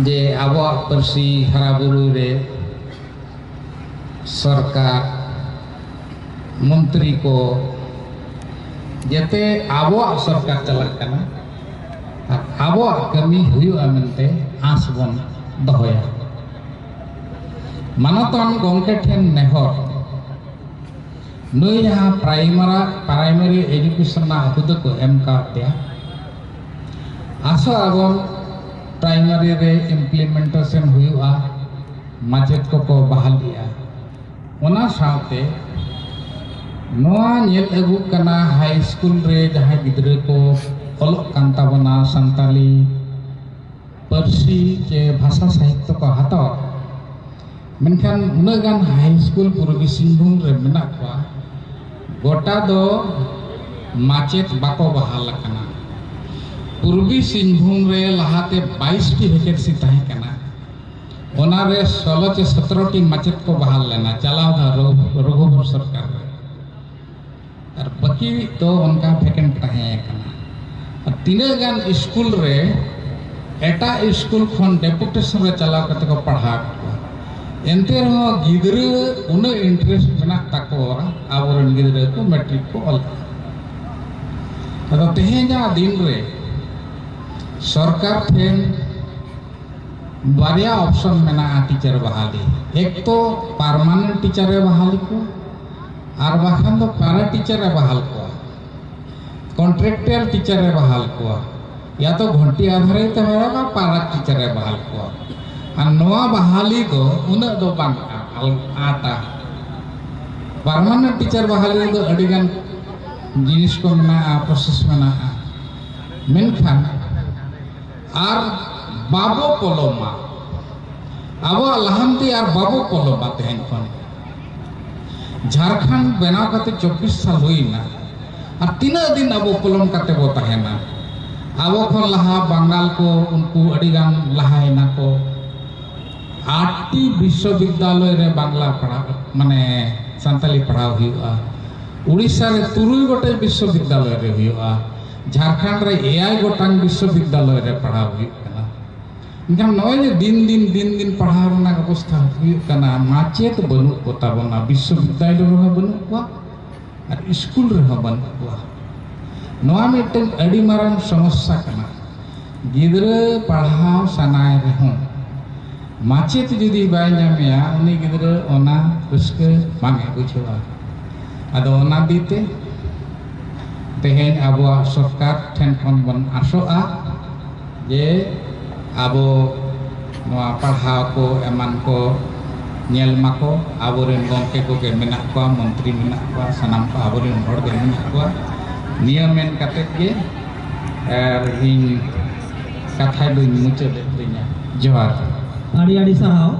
जे आबो परसी हराबुरु रे सरकार मंत्री को जेते आबो सरकार चलक कना आबो कमी हुयुआ मेनते आस बन दहोया मानतन गंके ठेन नेहर नई जहाँ प्राइमरी एजुकेशन हुदा को एम काटिया आसो आबन प्राइमरी रे इम्प्लीमेंटेशन हुआ माचेत को बहालिया ओना साथे नोआ नेल अगु कना हाई स्कूल रे जहाँ गिद्रे को ऑलोक कान ताबना संताली परसी के भाषा साहित्य को हाथो मेनखान उनगान हाई स्कूल पूर्वी सिंहभूम रे मेना को गोटा दो माचेत बाको बहाल कना पूर्वी सिंहभूम रे लहाते 22 टी वैकेंसी ताहे कना ओना रे 16 से 17 टी माचेत को बहाल लेना चलाव दा रघुवर सरकार और बाकी तो उनका वैकेंट ताहे कना तीना गान स्कूल रे एटा स्कूल खन डेपुटेशन रे चलाव कते को पढ़ा एनते रहो गिद्रे उन इंटरेस्ट मेना ताको आबोरन गिद्रे को मैट्रिक को ऑल अदा तेहेजा दिन रे सरकार ठेन बारिया ऑप्शन मेना टीचर बहाली एक तो परमानेंट टीचर बहाली को और बाखान तो पैरा टीचर बहाल को कॉन्ट्रैक्चुअल टीचर बहाल को या तो घंटी आधारित होगा पैरा टीचर बहाल को और नवा बहाली तो उन दो आटा परमानेंट टीचर बहाली तो अडिगान जिनिस को मेना प्रोसेस मेना मेनखान और बाबो पोलोमा अब लहांती और बाबो पोलोमा तेहन खन झारखंड बनाव कते 24 साल हुईना और तीना दिन अब पोलोम कते बो तहेना अब खन लहा बंगाल को उनको अडिगान लहायना को 8टी विश्वविद्यालय रे बांग्ला पढ़ा माने संताली पढ़ाव हुआ उड़ीसा रे 3 गोटे विश्वविद्यालय रे हुआ झारखंड रे 9 गोटांग विश्वविद्यालय रे पढ़ाव हुआ इनका नय दिन दिन पढ़ाव ना अवस्था हुआ माचेत बनु को ताबना विश्वविद्यालय रे बनु को और स्कूल रे बनु को नवा मिटन अडी मारन समस्या कना गिद्रे पढ़ाव सनाय रे हो माचेत जुदी बाय नामया उनी गिद्रे ओना रस्के मांगे बुझवा आदो ओना दीते तेहेन आबो सरकार ठेन खन बन आसोआ जे आबो नवा पढ़ाव को एमान को नेल माको आबोरेन गंके को के मेना को मंत्री मेना को सनाम को आबोरेन हड़ के मेना को नियमेन काते के और इन कथा दुई मुचे देतिया जोहार आड़ी आड़ी साराव